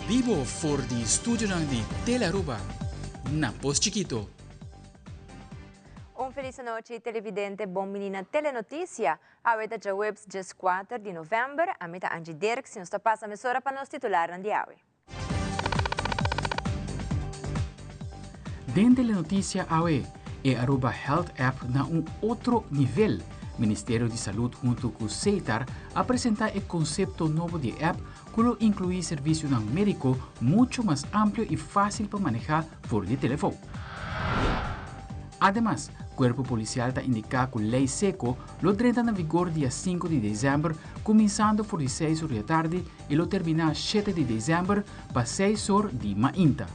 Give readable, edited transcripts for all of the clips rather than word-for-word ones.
Vivo voor die studio di Telearuba, na Post Chiquito. Feliz noite, televidente, bom menina Telenotícia. Aweta já webs just 4 de novembro, a meta Angie Dirks, nos passa a emissora para nos titular na diawe. Dentro da notícia AWE, e Aruba Health App na outro nível. Ministério de Saúde junto com o CETAR apresenta o conceito novo de app que inclui serviço médico muito mais amplo e fácil para manejar por de telefone. Además, o Corpo Policial está indicando que a Lei Seco lo entra na vigor dia 5 de dezembro, começando por 16 horas da tarde e lo termina 7 de dezembro para 6 horas de manhã.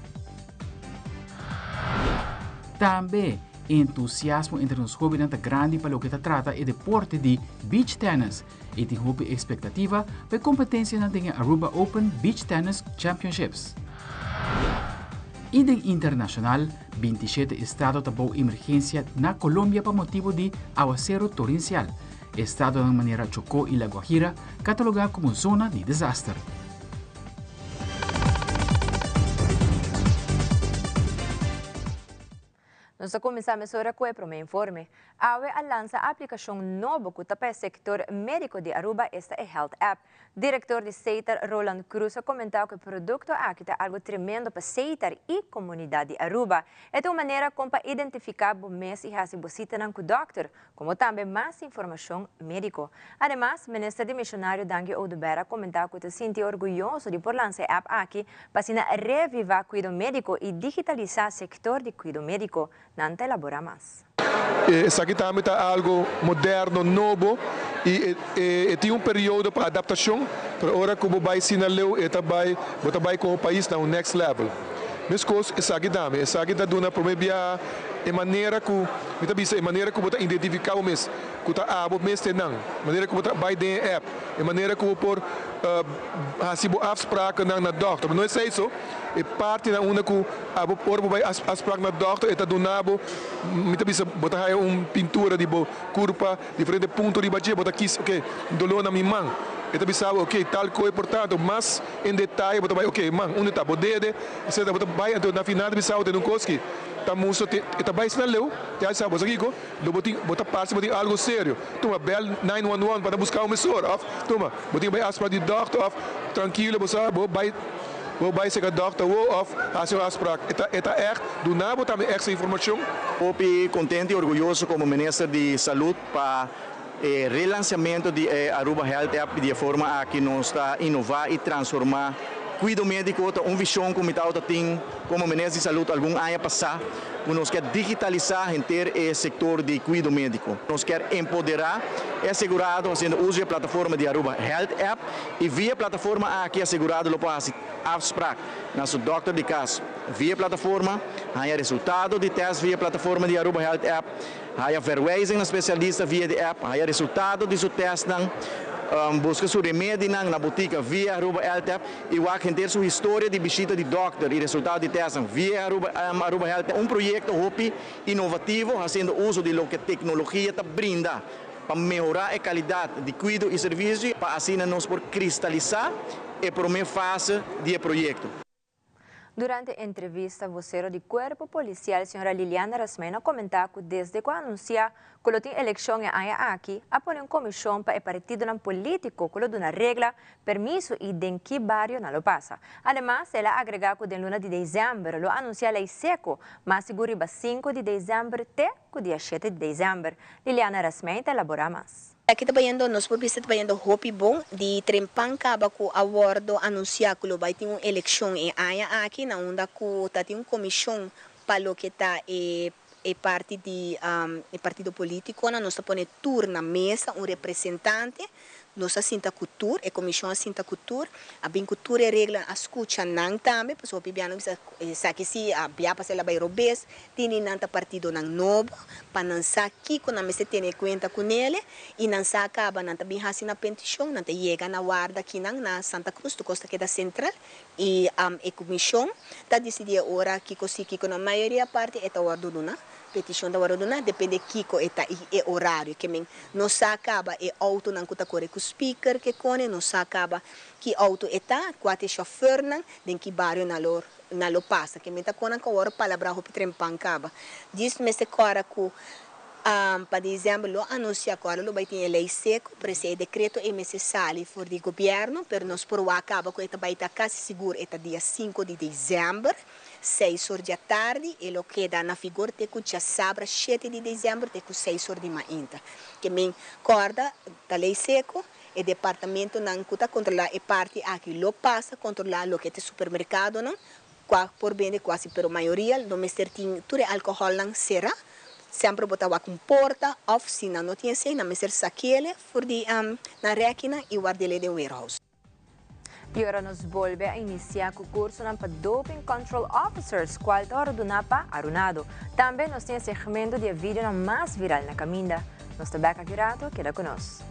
Também, entusiasmo entre os jovens está grande para o que se trata do deporte de beach tennis e tem uma expectativa para a competência na Aruba Open Beach Tennis Championships. E de internacional, 27 estados tabou emergência na Colômbia por motivo de aguacero torrencial. Estado de maneira Chocó e La Guajira catalogado como zona de desastre. Nós começamos a com o informe. A AWE lança a aplicação nova que tapa o setor médico de Aruba, esta é Health App. Diretor de CETAR, Roland Cruz, comentou que o produto aqui está algo tremendo para CETAR e comunidade de Aruba. É uma maneira como para identificar o mês e fazer visita com o doctor, como também mais informação médica. Además, o ministro de Missionário Dangue Odubera comentou que se sente orgulhoso de por lançar a app aqui para revivar o cuidado médico e digitalizar o setor de cuidado médico. Não elabora mais. Isso aqui também é algo moderno, novo e tem um período para adaptação para a hora que você vai ensinar você vai com o país na next level. Mas isso aqui também, isso aqui está dando para mim a maneira que você identificar o mês, que está o mês tem não, maneira que você vai dentro app, a maneira que você por fazer afspraken na doctor, não é isso? E parte na una que por vai afspraken na doctor, está donado, muitas vezes botar pintura de curva, diferente ponto de batia, botar aqui, ok, dolor na minha mão. Então pensava, ok, tal coisa, portanto, mas em detalhe, você vai, ok, man, onde está o dedo, você vai, então na final, pensava, tem um coski, tá moço, tá vai ensinar leu, já sabe, você aqui, bota parte, bota algo sério, toma, bel 911 para buscar uma emissora, toma, bota vai asprar de doctor, tranquilo, você vai ser doctor, fazer asprar, é do nada também essa informação. Eu contente e orgulhoso como ministro de Saúde para relançamento de Aruba Health App de forma a que nós está inovar e transformar cuidado médico, uma visão como tem como ministro de saúde algum ano passado, nós quer digitalizar inteiro o setor de cuidado médico. Nós quer empoderar e assegurado fazendo uso da plataforma de Aruba Health App e via plataforma aqui assegurado para afspraak nosso doctor de caso via plataforma, há resultado de teste via plataforma de Aruba Health App, há verwijzing na especialista via de app, há resultado de seu teste busca seu remédio na botica via Aruba Health App e o que ter sua história de visita de doctor e resultado de teste via Aruba Health App, projeto inovativo fazendo uso de lo que a tecnologia brinda para melhorar a qualidade de cuidado e serviço, para assim nós por cristalizar a primeira fase do projeto. Durante a entrevista, o vocero do Corpo Policial, a senhora Liliana Rasmena, comentou que desde que anunciou que tem eleição aqui, apoia uma comissão para o partido político que dá regra, permisso e em que bairro não lo passa. Además, ela agregou que em luna de dezembro, lo anunciou a lei seco, mas segura 5 de dezembro até o dia 7 de dezembro. Liliana Rasmena elabora mais. Aqui nós estamos trabalhando hopi bom de trempanca com a awardo anunciar que vai ter uma eleição em Aya aqui na onda que tem uma comissão para o que está partido político, nós estamos pondo turno na mesa um representante. Nossa Sinta Cultura, a Comissão Sinta Cultura, a bem cultura e regra a escuta não também, porque o pibiano sabe que se a biapa se ela vai robes, tem nanta partido não novo, para não saber que não se tem conta com ele e não se acaba não também assim na petição, não chega na guarda aqui na Santa Cruz, do costa que da central e a comissão está decidindo agora que na maioria parte é a guarda petição da Waroduna depende Kiko eta e horário que men não se acaba e auto não cuta corre com speaker que cone não se acaba que auto eta quate chauffeur não den que barrio na lo passa que men tá cona com hora palavra hopi trempan caba diz me se cora com para dezembro lo anuncia agora lo vai ter lei seco prese decreto MC Sali for di governo per nos provar acaba com eta vai estar quase seguro eta dia 5 de dezembro 6 horas da tarde e lo que dá na figura te com já sabra 7 de dezembro te com 6 horas de manhã que men corda da lei seco e departamento não cuta controlar e parte aqui lo passa controlar lo que te supermercado não por bem de quase pero maioria do mestertin tudo álcool não será sempre botava com porta, oficina, não tinha sei, na meser saquele, for di na máquina e guardele de warehouse. E agora nos volve a iniciar o curso para Doping Control Officers, qual hora do Napa Arunado. Também nós temos segmento de vídeo mais viral na caminda. Nós também aqui rato, queda conosco.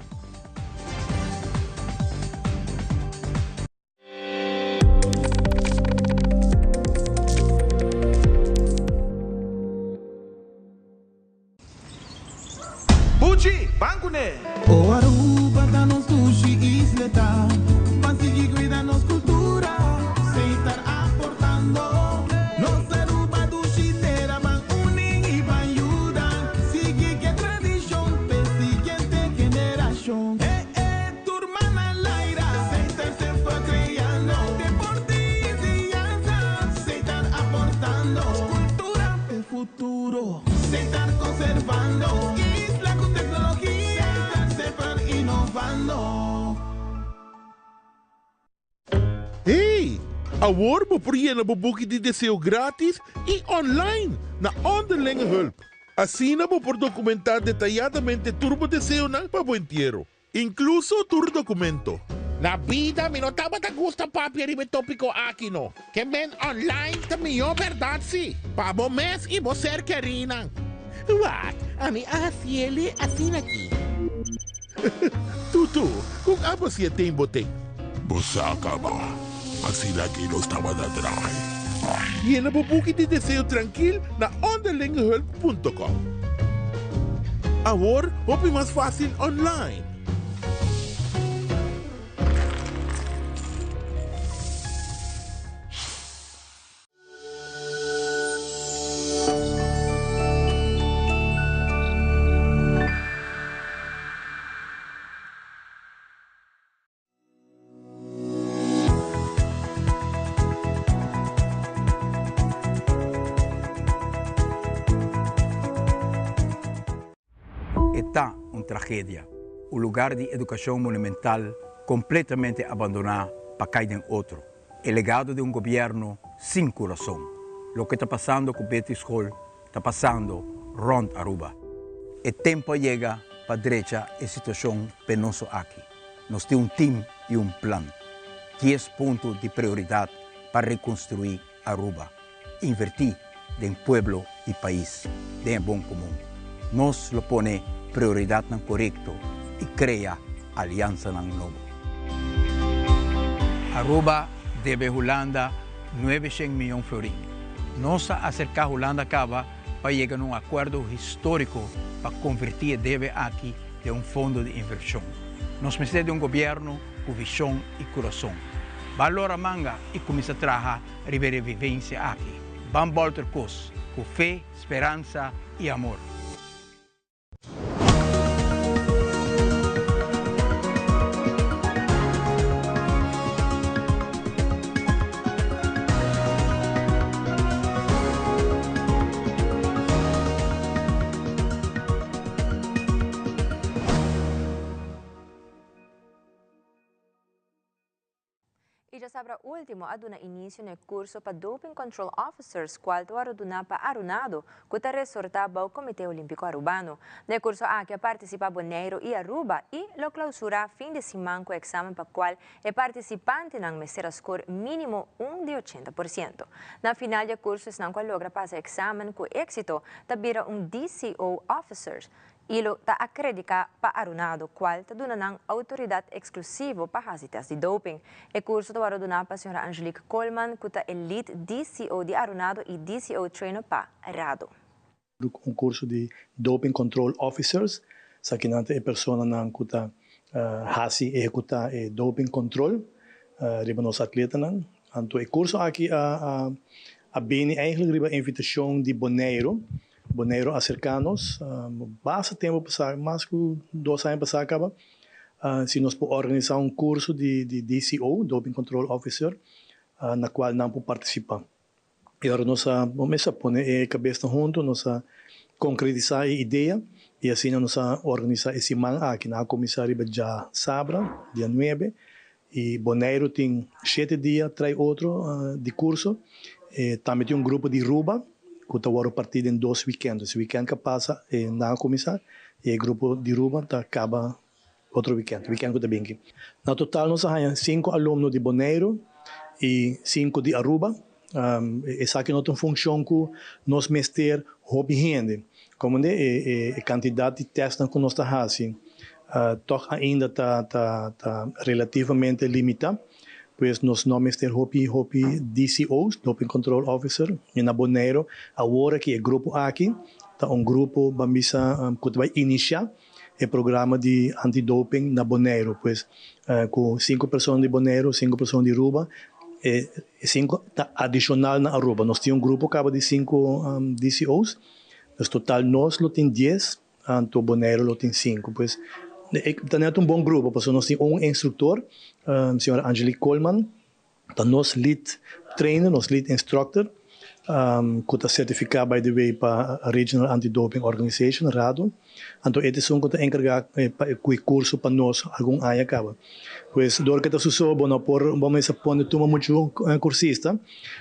Bancune! O Aruba da nos sushi isleta, consegui cuidar nos cultura, sem estar aportando. Nos Aruba do Chitera van unen e van ayudar, sigue que tradición, pe siguiente generación. Turma na laira, sem estar se fue creando, deporte y enseñanza, sem estar aportando. Cultura del futuro, sem estar conservando. Hey! Agora por je na boek die deseo gratis e online na onderlinge hulp. Assim por documentar detalladamente turbo deseo na pa buentiero. Incluso tur documento. Na vida me notava da gusta papi ribe tópico aqui no. Que men online ta mio verdade si. Pa bo mes e bo ser querina. What? A mi asiele assim aqui. Tutu, kung apa siya tem boteng? Bosaka ba? Assim aqui não estava da drag. E na bubuki de deseo tranquil na onderlingehulp.com. Agora, hopi mais fácil online. Está uma tragédia. O lugar de educação monumental completamente abandonado para cair em outro. O legado de um governo sem coração. O que está passando com Betty School está passando rond Aruba. O tempo chega para a direita a situação penosa aqui. Nós temos um time e um plano. 10 pontos de prioridade para reconstruir Aruba. Invertir em pueblo e país, de bom comum. Nós lo pone prioridade não correto e cria aliança não novo. Aruba deve Holanda 900 milhões de florins. Nós acercar a Holanda acaba para chegar a um acordo histórico para convertir deve aqui de um fundo de inversão. Nós precisamos de um governo com visão e coração. Valora manga e começa a trabalhar a sobrevivência aqui. Vamos voltar com fé, esperança e amor. E já sabe, o último, a dona início no curso para Doping Control Officers, qual hora do Napa Arunado, que está resortado ao Comitê Olímpico Arubano. No curso aqui participa Boneiro e Aruba e lo clausura fim de semana com o exame para qual o participante não merecerá score mínimo de 80%. Na final do curso, se não logra passar o exame com êxito, tabira DCO Officers. Ilo ta acredita pa Arunado, qual ta dunanang autoridade exclusivo para fazer teste de doping. E curso ta waroduna pa senhora Angelique Coleman, kuta elite DCO de Arunado e DCO trainer pa Rado. Un curso de Doping Control Officers, sakinante e persona nang kuta hasi executa doping control, riba nos atleta nang. Anto e curso aqui a bem eigenlijk riba invitação de Boneiro acercanos, basta tempo passar, mais que 2 anos passar acaba, se nós podemos organizar curso de DCO, Doping Control Officer, na qual não podemos participar. E agora nós vamos pôr a cabeça junto, nós concretizar a ideia e assim nós organizar esse man aqui na comissária já sabra, dia 9, e Boneiro tem 7 dias, traz outro de curso, e também tem grupo de Ruba, que está partido em 2 weekends. Esse weekend que passa na comissária e o grupo de Ruba acaba outro weekend que está bem aqui. Na total nós temos 5 alunos de Boneiro e 5 de Aruba. Essa aqui não tem função que nós mestre hobby gente, como a quantidade de testes que nós estamos fazendo, ainda está relativamente limitada, pois nós não mestre hobby DCOs, Doping Control Officer, e na Boneiro, agora que é grupo aqui, está grupo que vai iniciar o programa de antidoping na Boneiro, pois com 5 pessoas de Boneiro, 5 pessoas de Aruba, 5 adicional na Aruba. Nós temos grupo de 5 DCOs, mas total nós temos 10, então Boneiro tem 5. Pois é bom grupo, porque nós temos instrutor, senhora Angelique Coleman, nós lead trainer, nós lead instructor, que está certificado, by the way, para a Regional Anti-Doping Organization, RADO. Então, este é que está encarregado com o curso para nós, algum ano acaba. Pois, do que está sucedendo, vamos pôr muito cursista,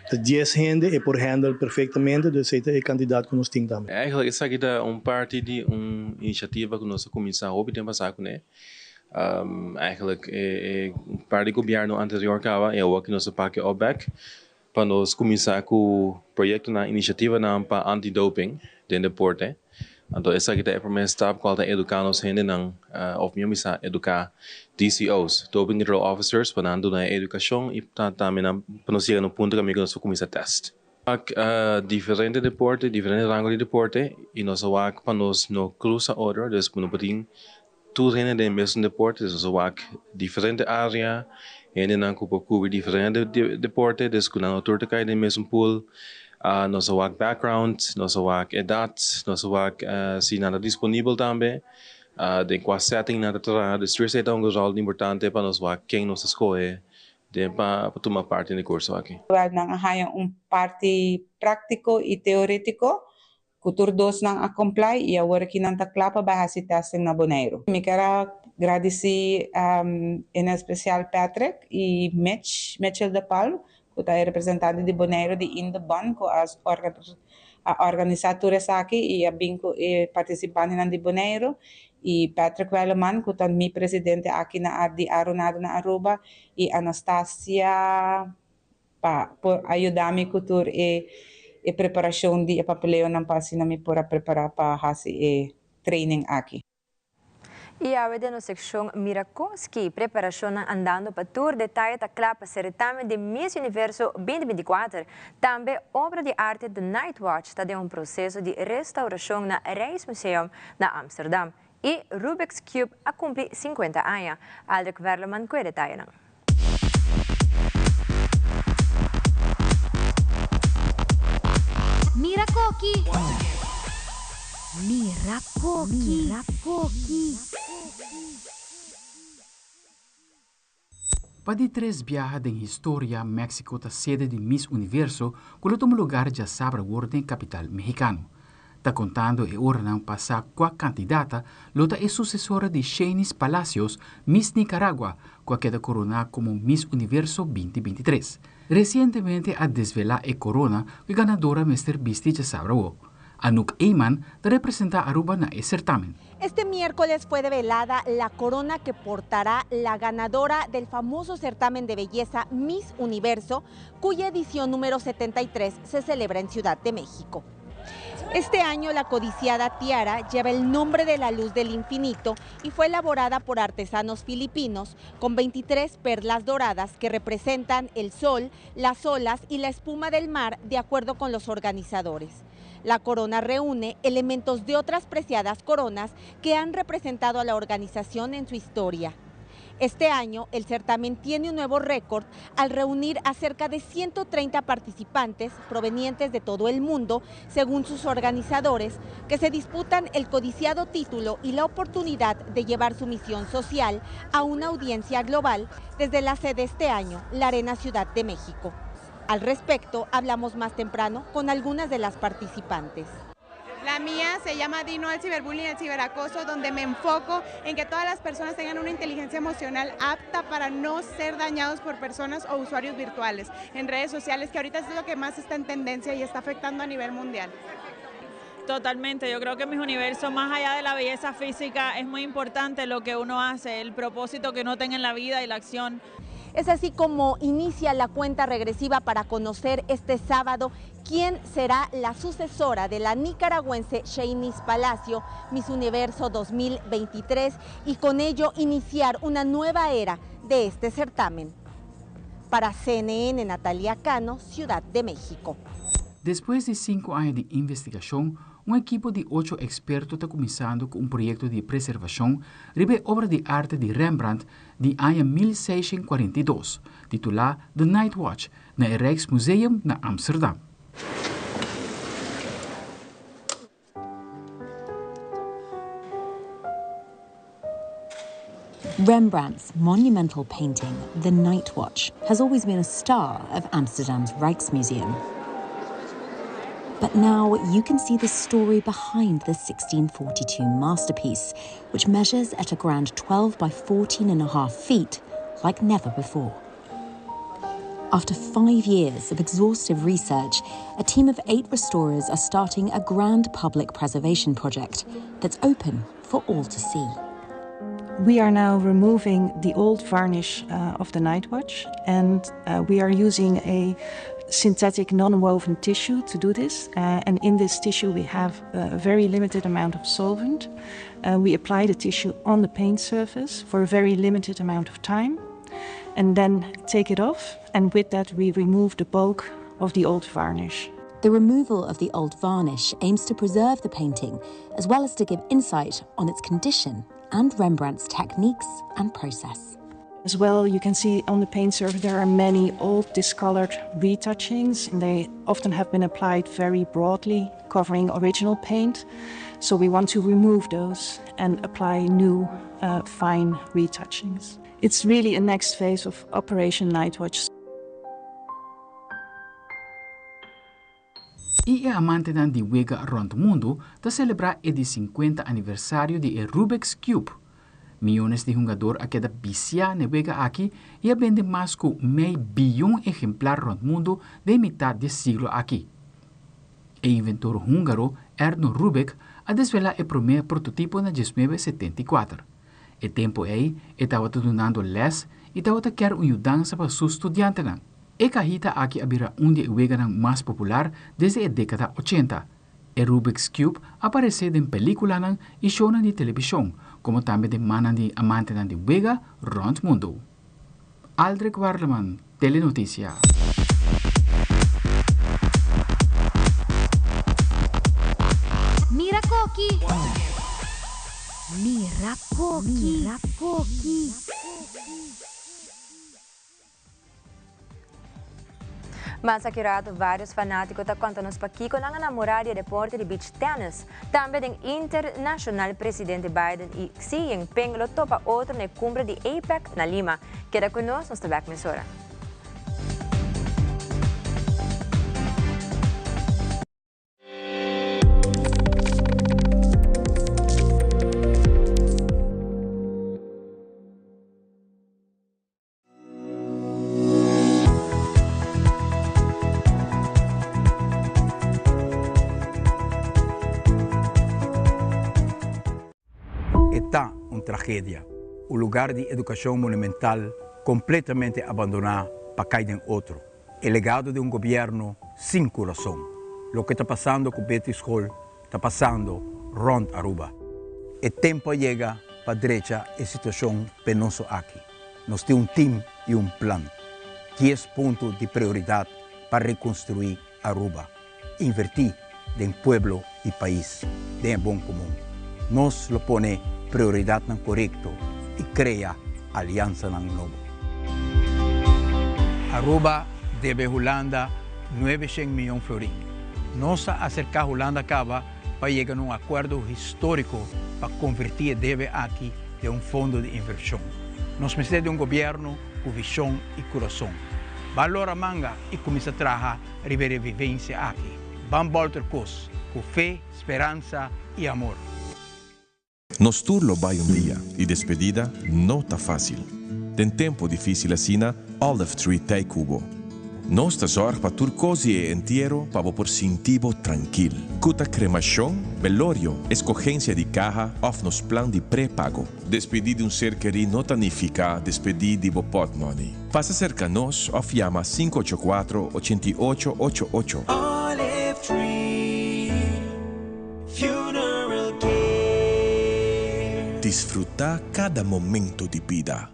10 gente e por handle perfeitamente, dus esse é o candidato que nós temos também. Eigenlijk essa aqui é parte de iniciativa que nós começamos a tempo passado, né? Eigenlijk parte do governo anterior é o que nós paga o back para nós começar com o projeto na iniciativa para antidoping de deporte. Então essa aqui é a primeira etapa qual está educando os gente não, ou mesmo está educar DCOs, Doping Control Officers, para andar na educação e também para nós chegar no ponto que nós começar a teste. Diferente deporte, diferente rango de deporte e nós vamos para nós no cruza order, dus não podemos tudo do mesmo deporte, nós vamos diferente área. E não cobrir diferente deporte, desde na altura cai no mesmo pool, nós vamos background, nós vamos idade, nós vamos se nada disponível também, de qual setting nada terá, de stress é um rol importante para nós ver quem nós escolhe para tomar parte no curso aqui. Nang parte prático e teórico, cultura 2 nang comply e agora que não está claro para fazer testing na Boneiro. Me quero agradecer em especial Patrick e Mitchell de Paulo, que é representante de Boneiro de Indebon, que as organizadores aqui e a binco participantes de Boneiro, e Patrick Welleman, que é meu presidente aqui na de Aronado na Aruba, e Anastasia por ajudar-me a cultura e preparação de papeleo não passa na me para preparar para fazer training aqui. E a na seção Mirakoski, preparação andando para tour detalhe da clapa certame de Miss Universo 2024. Também obra de arte The Night Watch está de processo de restauração na Rijksmuseum na Amsterdam. E Rubik's Cube a cumprir 50 anos. Aldrich Verleman com detalhe. Mirakoki! Mirakoki! Para de 3 viajes em história, México está sede de Miss Universo, que o lugar já sabe a capital mexicano. Está contando e hora não passar com a candidata, lota é sucessora de Shanice Palacios, Miss Nicaragua, que queda coronada como Miss Universo 2023. Recientemente a desvelar a corona que ganadora Mr. Beastie já sabe. Anouk Eyman representa a Aruba en el certamen. Este miércoles fue develada la corona que portará la ganadora del famoso certamen de belleza Miss Universo, cuya edición número 73 se celebra en Ciudad de México. Este año la codiciada tiara lleva el nombre de la luz del infinito y fue elaborada por artesanos filipinos con 23 perlas doradas que representan el sol, las olas y la espuma del mar de acuerdo con los organizadores. La corona reúne elementos de otras preciadas coronas que han representado a la organización en su historia. Este año, el certamen tiene un nuevo récord al reunir a cerca de 130 participantes provenientes de todo el mundo, según sus organizadores, que se disputan el codiciado título y la oportunidad de llevar su misión social a una audiencia global desde la sede este año, la Arena Ciudad de México. Al respecto, hablamos más temprano con algunas de las participantes. La mía se llama Dino al ciberbullying y el ciberacoso, donde me enfoco en que todas las personas tengan una inteligencia emocional apta para no ser dañados por personas o usuarios virtuales en redes sociales, que ahorita es lo que más está en tendencia y está afectando a nivel mundial. Totalmente, yo creo que Miss Universo, más allá de la belleza física, es muy importante lo que uno hace, el propósito que uno tenga en la vida y la acción. Es así como inicia la cuenta regresiva para conocer este sábado quién será la sucesora de la nicaragüense Shanice Palacio, Miss Universo 2023, y con ello iniciar una nueva era de este certamen. Para CNN, Natalia Cano, Ciudad de México. Después de 5 años de investigación, un equipo de 8 expertos está comenzando con un proyecto de preservación de obra de arte de Rembrandt de año 1642, titulada The Night Watch, en el Rijksmuseum de Amsterdam. Rembrandt's monumental painting, The Night Watch, has always been a star of Amsterdam's Rijksmuseum. But now you can see the story behind the 1642 masterpiece, which measures at a grand 12 by 14.5 feet, like never before. After 5 years of exhaustive research, a team of 8 restorers are starting a grand public preservation project that's open for all to see. We are now removing the old varnish of the Night Watch, and we are using a synthetic non-woven tissue to do this, and in this tissue we have a very limited amount of solvent. We apply the tissue on the paint surface for a very limited amount of time and then take it off, and with that we remove the bulk of the old varnish. The removal of the old varnish aims to preserve the painting as well as to give insight on its condition and Rembrandt's techniques and process. As well, you can see on the paint surface there are many old discolored retouchings, and they often have been applied very broadly, covering original paint. So we want to remove those and apply new fine retouchings. It's really a next phase of Operation Night Watch. E a amante di Wega rond o mundo está celebrar el 50 aniversário de Rubik's Cube. Millones de jogadores a cada viciar na Wega aqui e vende mais que meio bilhão exemplar rond o mundo de metade do siglo aqui. O inventor húngaro Erno Rubik a desvelar o primeiro prototipo na 1974. O tempo aí, estava dando les e estava quer uma mudança para seus estudantes. E cajita aqui abrirá de Wega mais popular desde a década 80. O Rubik's Cube apareceu em película e show de televisão, como também de manan de amante de Wega rond mundo. Aldrich Warleman, Telenotícia. Mira Coqui! Mira Coqui! Mira Coqui! Mas akirado, vários fanáticos estão contando para Kiko na namorada de deporte de beach tennis. Também o internacional presidente Biden e Xi Jinping lo topa outro na cumbre de APEC na Lima. Queda conosco, nós estamos mesora. Está uma tragédia. O lugar de educação monumental completamente abandonado para cair em outro. O legado de governo sem coração. O que está passando com Betty School está passando rond Aruba. O tempo chega para a direita a situação penosa aqui. Nós temos time e plano. 10 pontos de prioridade para reconstruir Aruba. Invertir del pueblo y país, del buen común. Nos lo pone prioridad nan correcto y crea alianza nan nuevo. Aruba debe Holanda 900 millones de florins. Nos acerca a Holanda acaba para llegar a un acuerdo histórico para convertir el debe aquí de un fondo de inversión. Nos merecemos de un gobierno con visión y corazón. Valora manga y comienza a trabajar rivera vivencia aquí. Van volter cos, con fe, esperanza y amor. Nos turlo vai dia e despedida não tá fácil. Tem tempo difícil assina Olive Tree Tei Cubo. Nos ta zorg pa turcosi e entierro pa por sintivo tranquil. Cuta cremação, velorio, escogencia de caja of nos plan de pré-pago. Despedir de um ser querido não tanifica despedir de pot money. Passa cerca nos of llama 584-8888. Olive Tree Funeral Care. Disfrutar cada momento de vida.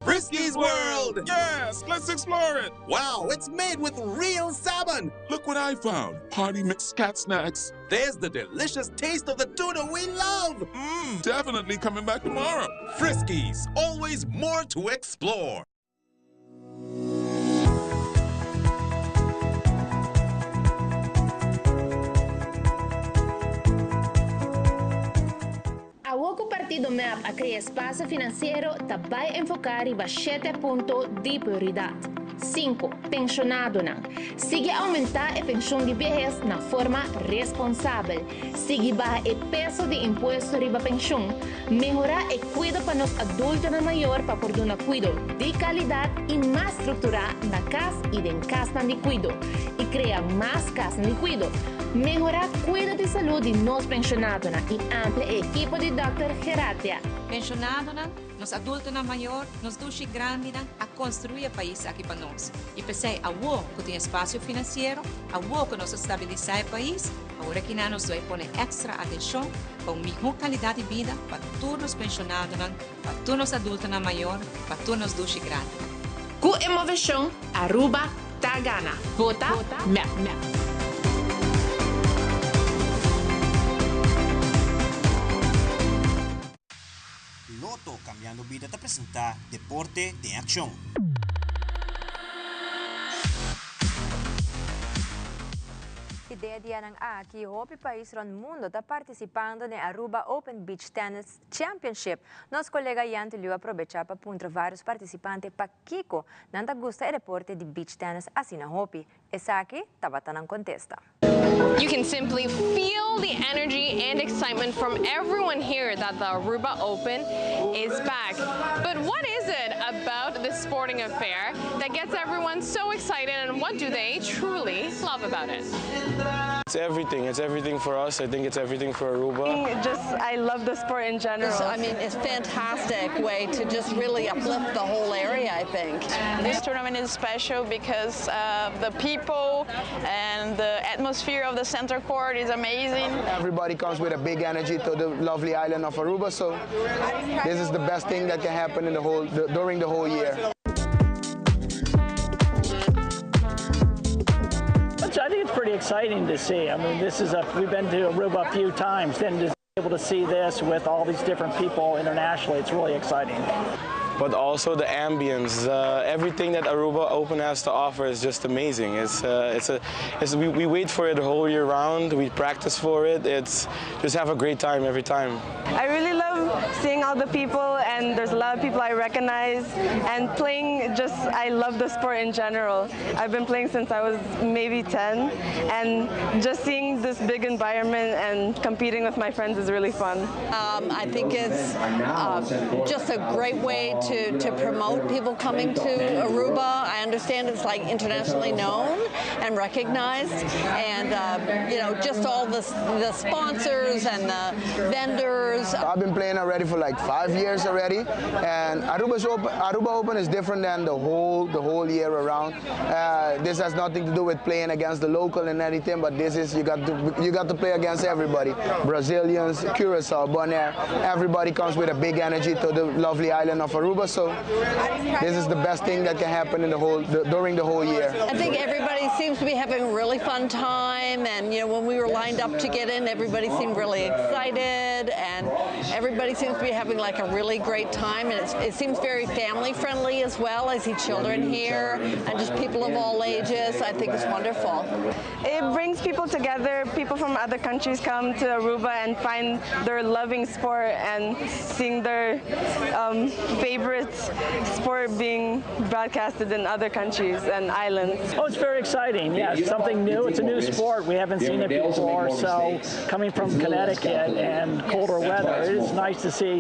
Frisky's World! Yes, let's explore it! Wow, it's made with real salmon! Look what I found! Party mixed cat snacks. There's the delicious taste of the tuna we love! Definitely coming back tomorrow. Frisky's, always more to explore. A outro partido MEP a criar espaço financeiro vai enfocar em 7 pontos de prioridade. 5. Pensionado não. Sigue aumentar a pensão de vejez na forma responsável. Sigue baixar o peso de imposto riba pensão. Melhorar o cuidado para os adultos maior para por dar cuidado de qualidade e mais estruturar na casa e em casa de cuidado. E criar mais casas de cuidado. Melhorar cuidado de saúde de nos pensionados e amplia equipe de Dr. Geratia. Pensionados, nos adultos maior, nos duche grande a construir o país aqui para nós. E pensei, a UO que tem espaço financeiro, a UO que nos estabilizar o país, agora que nos deve pôr extra atenção para uma melhor qualidade de vida para todos os pensionados, para todos os adultos maior, para todos os duche grande. Com inovação, Aruba tá gana. Vota MEP. Loto Cambiando Vida te presenta Deporte de Acción. Ideia de anang que o país ron mundo está participando no Aruba Open Beach Tennis Championship. Nosso colega Jan Tulio aproveita para punir vários participantes para Kiko, nanta gusta o deporte de beach tennis assim na Hopi. Essa aqui estava tanang contesta. You can simply feel the energy and excitement from everyone here that the Aruba Open is back. But what is it about this sporting affair that gets everyone so excited, and what do they truly love about it? It's everything. It's everything for us. I think it's everything for Aruba. I love the sport in general. It's a fantastic way to just really uplift the whole area, I think. This tournament is special because the people and the atmosphere of the center court is amazing. Everybody comes with a big energy to the lovely island of Aruba, so this is the best thing that can happen in during the whole year. I think it's pretty exciting to see. I mean, we've been to Aruba a few times, then to be able to see this with all these different people internationally, it's really exciting. But also the ambience, everything that Aruba Open has to offer is just amazing. We wait for it the whole year round. We practice for it. Just have a great time every time. I really love seeing all the people, and there's a lot of people I recognize, and playing. I love the sport in general. I've been playing since I was maybe 10, and just seeing this big environment and competing with my friends is really fun. I think it's just a great way to promote people coming to Aruba. I understand it's like internationally known and recognized, and just all the sponsors and the vendors. I've been playing already for like 5 years already, and Aruba Open is different than the whole year around. This has nothing to do with playing against the local and anything, but this is you got to play against everybody. Brazilians, Curacao, Bonaire, everybody comes with a big energy to the lovely island of Aruba, so this is the best thing that can happen during the whole year. I think everybody seems to be having really really fun time, and when we were lined up to get in, everybody seemed really excited, and everybody seems to be having like a really great time, and it seems very family friendly as well. I see children here and just people of all ages. I think it's wonderful. It brings people together. People from other countries come to Aruba and find their loving sport and seeing their favorite sport being broadcasted in other countries and islands. Oh, it's very exciting. Yeah, it's something new. It's a new sport. We haven't seen it before. So coming from Connecticut and colder weather, it is nice to see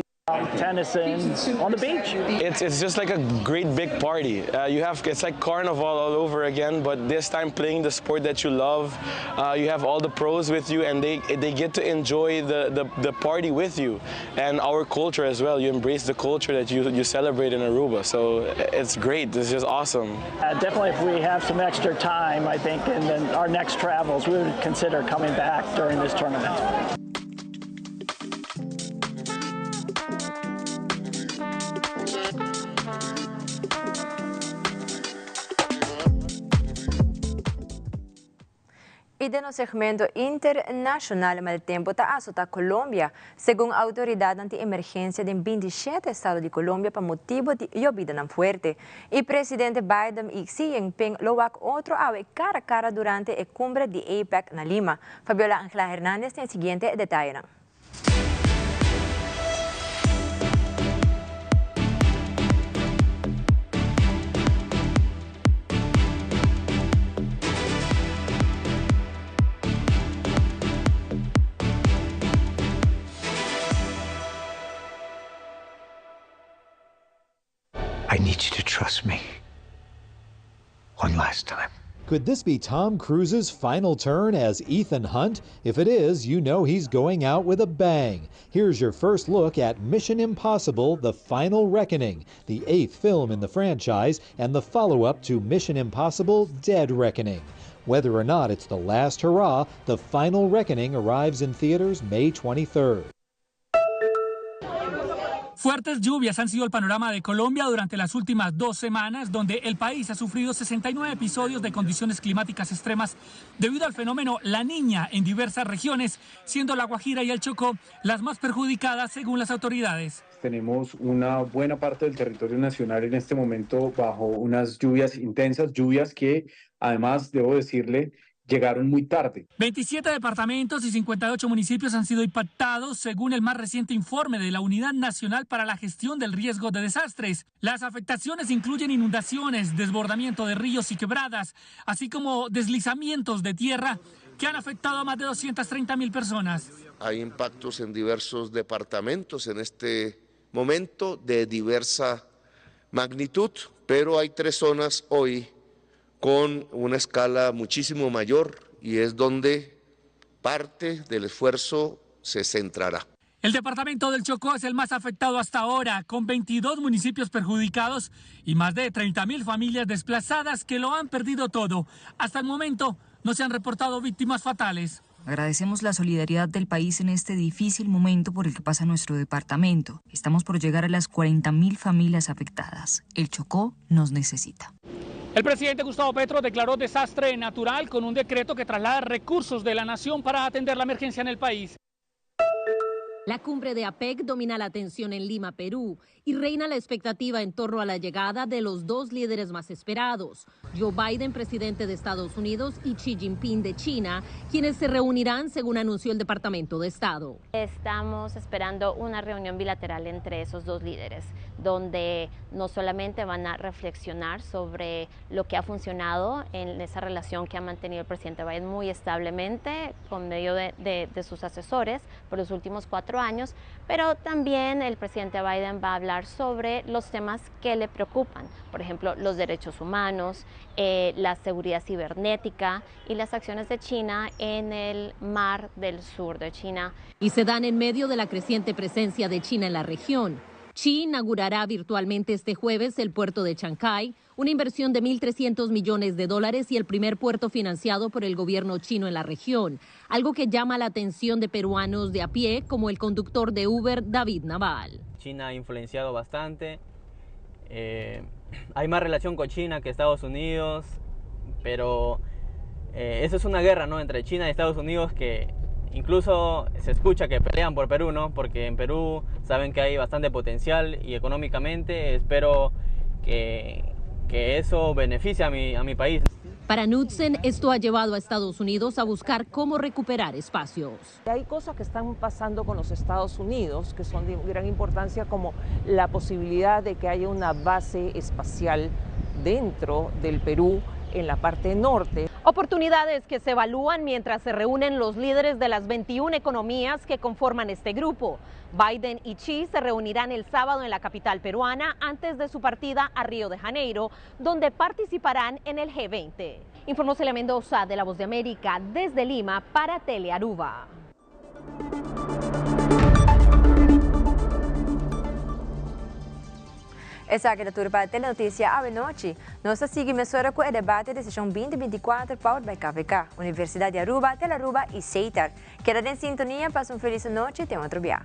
tennis on the beach. It's just like a great big party. It's like carnival all over again, but this time playing the sport that you love. You have all the pros with you, and they get to enjoy the party with you, and our culture as well. You embrace the culture that you celebrate in Aruba, so it's great. It's just awesome. Definitely, if we have some extra time, I think in our next travels, we would consider coming back during this tournament. E no segmento internacional mal tempo taas ta Colombia, según autoridad anti-emergencia de 27 estados de Colombia para motivo de llovida tan fuerte. Y presidente Biden y Xi Jinping lo wak otro ave cara a cara durante la cumbre de APEC na Lima. Fabiola Ángela Hernández tiene el siguiente detalle. I need you to trust me. One last time. Could this be Tom Cruise's final turn as Ethan Hunt? If it is, you know he's going out with a bang. Here's your first look at Mission Impossible: The Final Reckoning, the 8th film in the franchise and the follow-up to Mission Impossible: Dead Reckoning. Whether or not it's the last hurrah, The Final Reckoning arrives in theaters May 23rd. Fuertes lluvias han sido el panorama de Colombia durante las últimas 2 semanas, donde el país ha sufrido 69 episodios de condiciones climáticas extremas debido al fenómeno La Niña en diversas regiones, siendo La Guajira y el Chocó las más perjudicadas según las autoridades. Tenemos una buena parte del territorio nacional en este momento bajo unas lluvias intensas, lluvias que además, debo decirle, llegaron muy tarde. 27 departamentos y 58 municipios han sido impactados, según el más reciente informe de la Unidad Nacional para la Gestión del Riesgo de Desastres. Las afectaciones incluyen inundaciones, desbordamiento de ríos y quebradas, así como deslizamientos de tierra que han afectado a más de 230.000 personas. Hay impactos en diversos departamentos en este momento de diversa magnitud, pero hay 3 zonas hoy con una escala muchísimo mayor y es donde parte del esfuerzo se centrará. El departamento del Chocó es el más afectado hasta ahora, con 22 municipios perjudicados y más de 30.000 familias desplazadas que lo han perdido todo. Hasta el momento no se han reportado víctimas fatales. Agradecemos la solidaridad del país en este difícil momento por el que pasa nuestro departamento. Estamos por llegar a las 40.000 familias afectadas. El Chocó nos necesita. El presidente Gustavo Petro declaró desastre natural con un decreto que traslada recursos de la nación para atender la emergencia en el país. La cumbre de APEC domina la atención en Lima, Perú, y reina la expectativa en torno a la llegada de los 2 líderes más esperados, Joe Biden, presidente de Estados Unidos, y Xi Jinping de China, quienes se reunirán según anunció el Departamento de Estado. Estamos esperando una reunión bilateral entre esos 2 líderes, donde no solamente van a reflexionar sobre lo que ha funcionado en esa relación que ha mantenido el presidente Biden muy establemente con medio de sus asesores por los últimos 4 años, pero también el presidente Biden va a hablar sobre los temas que le preocupan, por ejemplo, los derechos humanos, la seguridad cibernética y las acciones de China en el mar del sur de China. Y se dan en medio de la creciente presencia de China en la región. Xi inaugurará virtualmente este jueves el puerto de Chancay, una inversión de $1.300 millones y el primer puerto financiado por el gobierno chino en la región, algo que llama la atención de peruanos de a pie, como el conductor de Uber, David Naval. China ha influenciado bastante, hay más relación con China que Estados Unidos, pero Eso es una guerra, ¿no?, entre China y Estados Unidos, que incluso se escucha que pelean por Perú, ¿no?, porque en Perú saben que hay bastante potencial y económicamente espero que eso beneficie a mi país. Para Knudsen, esto ha llevado a Estados Unidos a buscar cómo recuperar espacios. Hay cosas que están pasando con los Estados Unidos que son de gran importancia, como la posibilidad de que haya una base espacial dentro del Perú en la parte norte. Oportunidades que se evalúan mientras se reúnen los líderes de las 21 economías que conforman este grupo. Biden y Xi se reunirán el sábado en la capital peruana antes de su partida a Río de Janeiro, donde participarán en el G20. Informó Celia Mendoza de La Voz de América desde Lima para Telearuba. Essa é a turma para a Telenotícia à noite. Nossa emissora com o debate da sessão 2024 powered by KVK, Universidade de Aruba, Telearuba e Seitar. Queda em sintonia, passe feliz noite e tenha outro dia.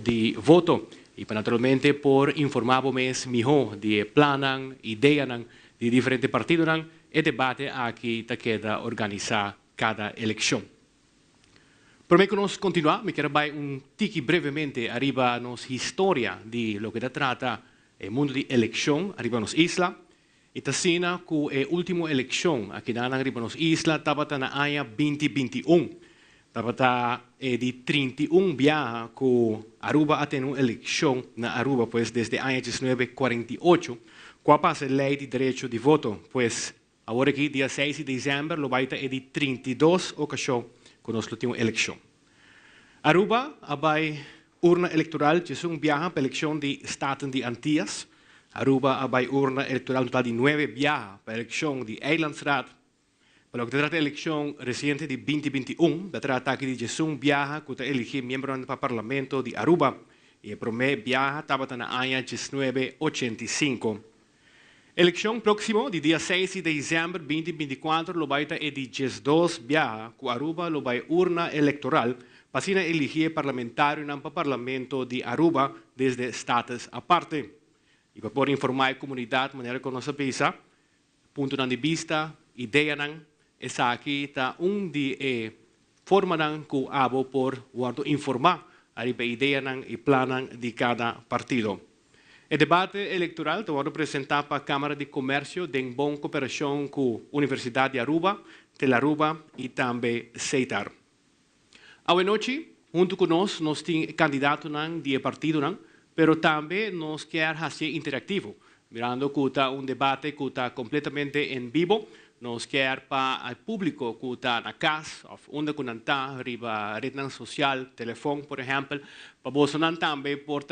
De voto e naturalmente por informar mes melhor de planos, ideias de diferentes partidos e debate aqui que queda organizar cada eleição. Para mim que nós continuar, me quero dar tique brevemente arriba a nossa história de lo que trata o mundo de eleição arriba a nossa isla. E também com a última eleição aqui na arriba a nossa isla estava na ano 2021. Estava de 31 viajes que Aruba ha tenido una elección na Aruba pues desde el año 1948, cuando pasa la ley de derecho de voto, pues ahora aquí, día 6 de diciembre, lo va a estar de 32 ocasiones que nos lo tenemos elección. Aruba hay urna electoral, que es un viaje para elección de Staten de Antillas. Aruba hay urna electoral total de 9 viajes para elección de Eilandsraad. Para lo que trata de la elección reciente de 2021, se trata de Jesús Viaja, que elige miembro del Parlamento de Aruba, y el primer viaje estaba en el año 1985. Elección próxima, de día 6 de diciembre de 2024, lo va a estar de 12 viajes, que Aruba lo va a urna electoral, para elegir parlamentario en el Parlamento de Aruba desde estados aparte. Y para poder informar a la comunidad de manera que nos pisa, punto de vista, idea, esa aquí está de forma que hago por informar a la idea y plan de cada partido. El debate electoral te voy a presentar para la Cámara de Comercio de buena cooperación con la Universidad de Aruba, Telearuba y también Seitar. Hoy noche, junto con nos tenemos candidatos de partido, pero también nos queremos hacer interactivo, mirando que está un debate que está completamente en vivo. Nos quer para o público que está na casa, ou onde está, arriba, rede social, telefone, por exemplo, para você também porta